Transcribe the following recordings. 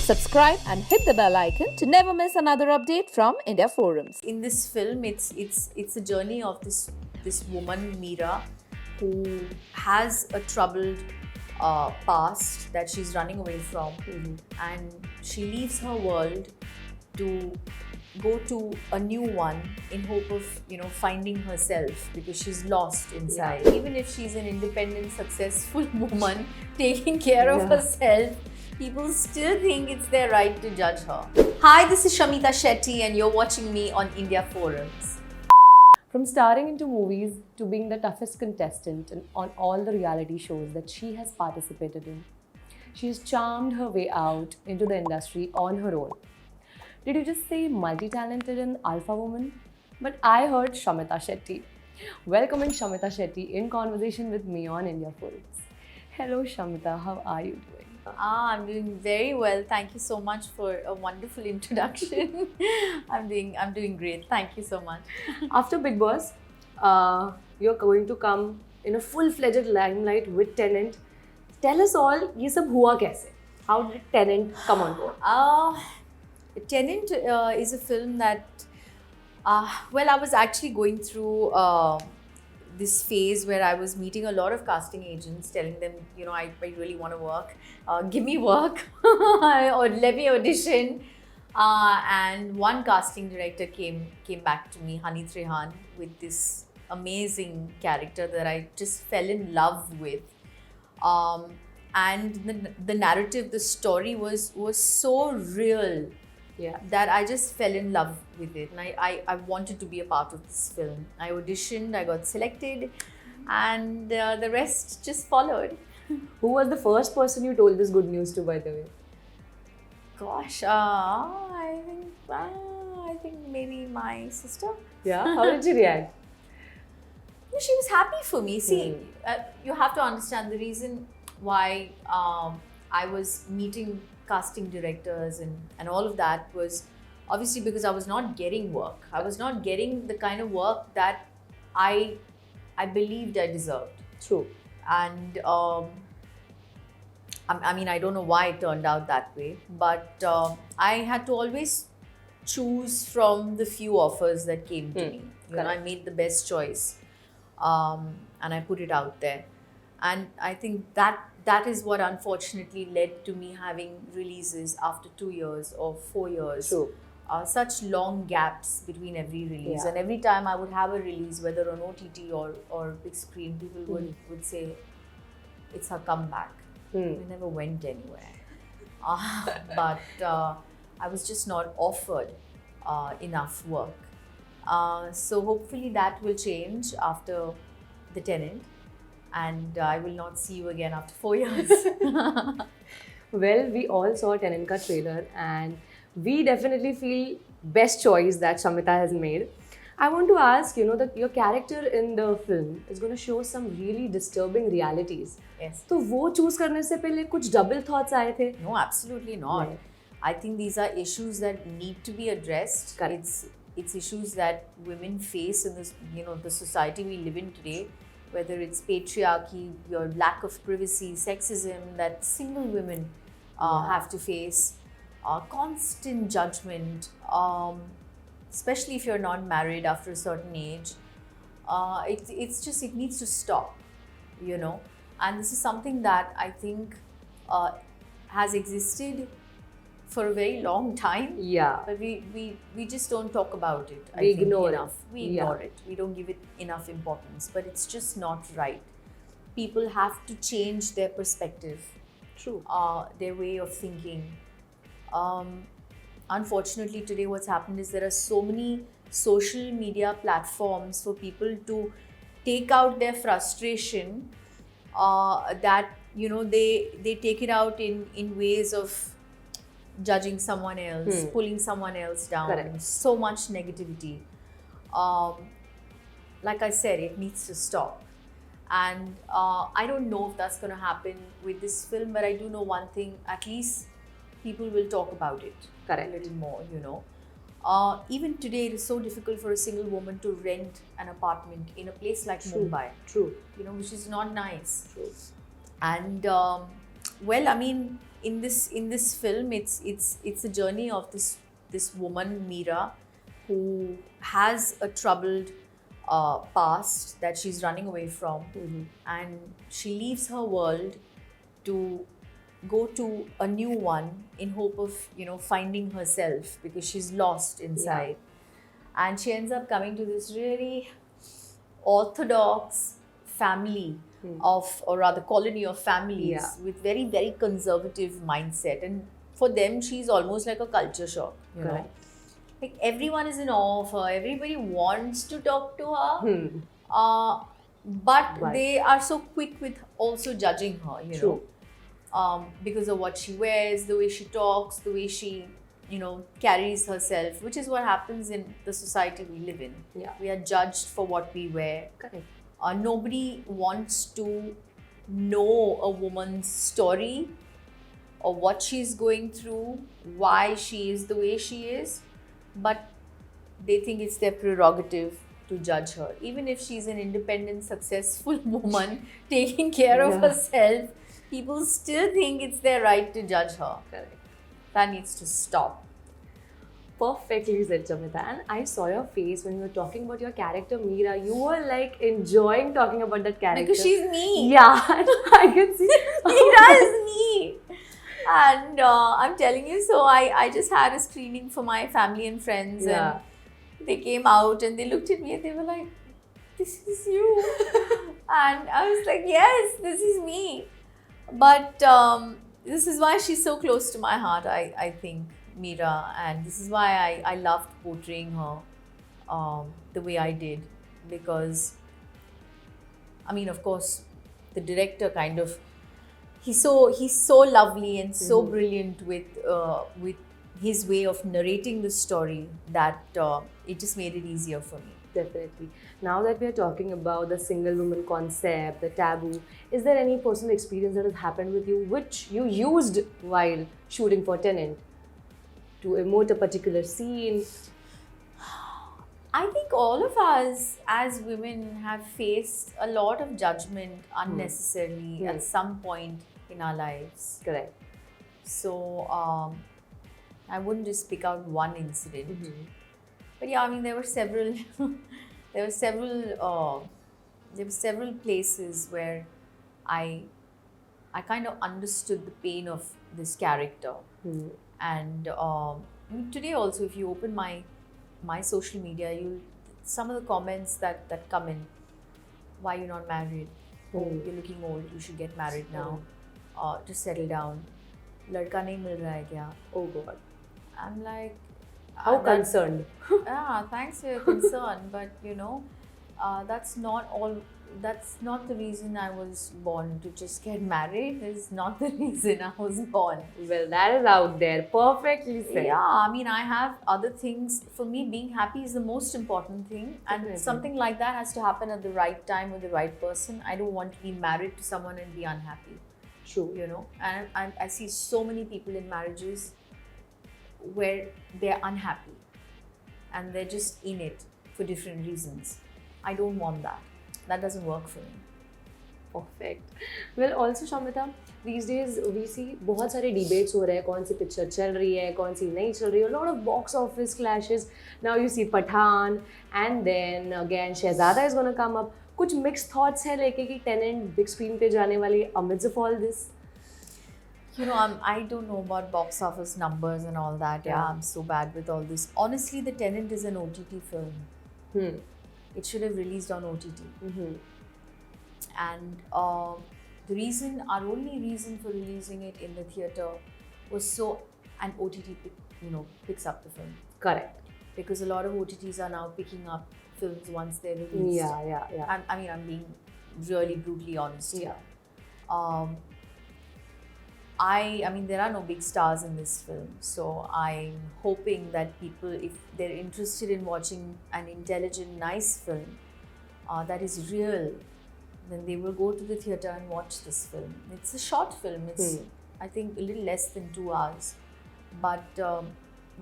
Subscribe and hit the bell icon to never miss another update from India Forums. In this film, it's a journey of this woman Meera, who has a troubled past that she's running away from, and she leaves her world to go to a new one in hope of finding herself, because she's lost inside. Even if she's an independent, successful woman taking care of herself, people still think it's their right to judge her. Hi, this is Shamita Shetty and you're watching me on India Forums. From starring into movies to being the toughest contestant on all the reality shows that she has participated in, she has charmed her way out into the industry on her own. Did you just say multi-talented and alpha woman? But I heard Shamita Shetty. Welcoming Shamita Shetty in conversation with me on India Forums. Hello Shamita, how are you doing? I'm doing very well. Thank you so much for a wonderful introduction. I'm doing great. Thank you so much. After Big Boss, you're going to come in a full-fledged limelight with Tenant. Tell us all, ये सब हुआ कैसे? How did Tenant come on board? Tenant is a film that, I was actually going through this phase where I was meeting a lot of casting agents, telling them, I really want to work. Give me work or let me audition. And one casting director came back to me, Hani Trehan, with this amazing character that I just fell in love with. And the narrative, the story was so real. That I just fell in love with it, and I wanted to be a part of this film. I auditioned, I got selected, and the rest just followed. Who was the first person you told this good news to, by the way? Gosh, I think maybe my sister. Yeah, how did she react? She was happy for me. See, you have to understand the reason why I was meeting casting directors and all of that was obviously because I was not getting work. I was not getting the kind of work that I believed I deserved. True. And I mean, I don't know why it turned out that way, but I had to always choose from the few offers that came to me. I made the best choice, and I put it out there. And I think that is what unfortunately led to me having releases after 2 years or 4 years. True. Such long gaps between every release. And every time I would have a release, whether on OTT or big screen, people would say, it's her comeback. We never went anywhere. But I was just not offered enough work. So hopefully that will change after The Tenant. And I will not see you again after 4 years. Well, we all saw Tenant ka trailer and we definitely feel best choice that Shamita has made. I want to ask, that your character in the film is going to show some really disturbing realities. Yes. So, वो choose करने से पहले कुछ double thoughts आए थे? No, absolutely not. Right. I think these are issues that need to be addressed. Correct. It's issues that women face in this, the society we live in today. Whether it's patriarchy, your lack of privacy, sexism that single women have to face, constant judgment, especially if you're not married after a certain age. It needs to stop, And this is something that I think has existed for a very long time. Yeah. But we just don't talk about it. We ignore enough. We ignore it. We don't give it enough importance. But it's just not right. People have to change their perspective. True. Their way of thinking. Unfortunately, today what's happened is there are so many social media platforms for people to take out their frustration that, they take it out in ways of judging someone else, pulling someone else down. Correct. So much negativity. Like I said, it needs to stop. And I don't know if that's going to happen with this film, but I do know one thing, at least people will talk about it. Correct. A little more, Even today, it is so difficult for a single woman to rent an apartment in a place like Mumbai. True. Which is not nice. True. And, in this film, it's a journey of this woman Meera, who has a troubled past that she's running away from, and she leaves her world to go to a new one in hope of finding herself, because she's lost inside. And she ends up coming to this really orthodox family of, or rather colony of families, with very, very conservative mindset, and for them she's almost like a culture shock, Correct. like everyone is in awe of her, everybody wants to talk to her, but Right. they are so quick with also judging her, True. because of what she wears, the way she talks, the way she carries herself, which is what happens in the society we live in. Yeah. We are judged for what we wear. Correct. Nobody wants to know a woman's story or what she's going through, why she is the way she is, but they think it's their prerogative to judge her. Even if she's an independent, successful woman taking care of herself, people still think it's their right to judge her. Correct. That needs to stop. Perfectly said, Shamita. And I saw your face when you were talking about your character Meera. You were like enjoying talking about that character. Because she's me. Yeah, I can see. Meera is me. And I'm telling you, so I just had a screening for my family and friends, and they came out and they looked at me and they were like, "This is you." And I was like, "Yes, this is me." But this is why she's so close to my heart, I think, Meera. And this is why I loved portraying her the way I did. Because, I mean, of course, the director kind of, he's so lovely and so brilliant with his way of narrating the story that it just made it easier for me. Definitely. Now that we are talking about the single woman concept, the taboo, is there any personal experience that has happened with you which you used while shooting for Tenant to emote a particular scene? I think all of us as women have faced a lot of judgment unnecessarily at some point in our lives. Correct. So I wouldn't just pick out one incident. But yeah, I mean, there were several places where I kind of understood the pain of this character. And I mean, today also, if you open my social media, some of the comments that come in, why you're not married? Oh, you're looking old, you should get married now. Just settle down. Ladka nahi mil raha hai kya? Oh God. I'm like, How concerned. yeah, thanks for your concern, but that's not all. That's not the reason I was born, to just get married. Is not the reason I was born. Well, that is out there. Perfectly said. Yeah, I mean, I have other things. For me, being happy is the most important thing, and something like that has to happen at the right time with the right person. I don't want to be married to someone and be unhappy. True. And I see so many people in marriages where they're unhappy and they're just in it for different reasons. I don't want that. That doesn't work for me. Perfect. Well, also Shamita, these days we see बहुत सारे debates हो रहे हैं, कौन सी picture चल रही है, कौन सी नहीं चल रही है. A lot of box office clashes. Now you see Pathan, and then again Shehzada is going to come up. कुछ mixed thoughts है लेके कि Tenant big screen पे जाने वाली है amidst of all this. I don't know about box office numbers and all that. Yeah, I'm so bad with all this. Honestly, The Tenant is an OTT film. It should have released on OTT. And our only reason for releasing it in the theatre was so an OTT picks up the film. Correct. Because a lot of OTTs are now picking up films once they're released. Yeah. I'm being really brutally honest. Yeah. I mean, there are no big stars in this film, so I'm hoping that people, if they're interested in watching an intelligent, nice film that is real, then they will go to the theatre and watch this film. It's a short film. It's, I think, a little less than 2 hours. But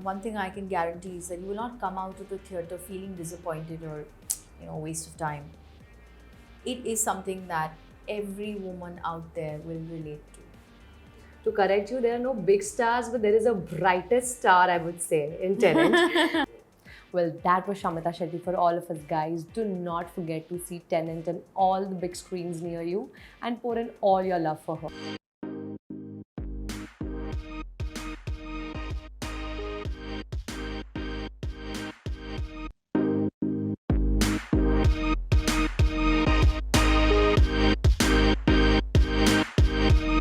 one thing I can guarantee is that you will not come out of the theatre feeling disappointed or, waste of time. It is something that every woman out there will relate to. To correct you, there are no big stars, but there is a brightest star, I would say, in Tenant. Well, that was Shamita Shetty for all of us, guys. Do not forget to see Tenant on all the big screens near you and pour in all your love for her.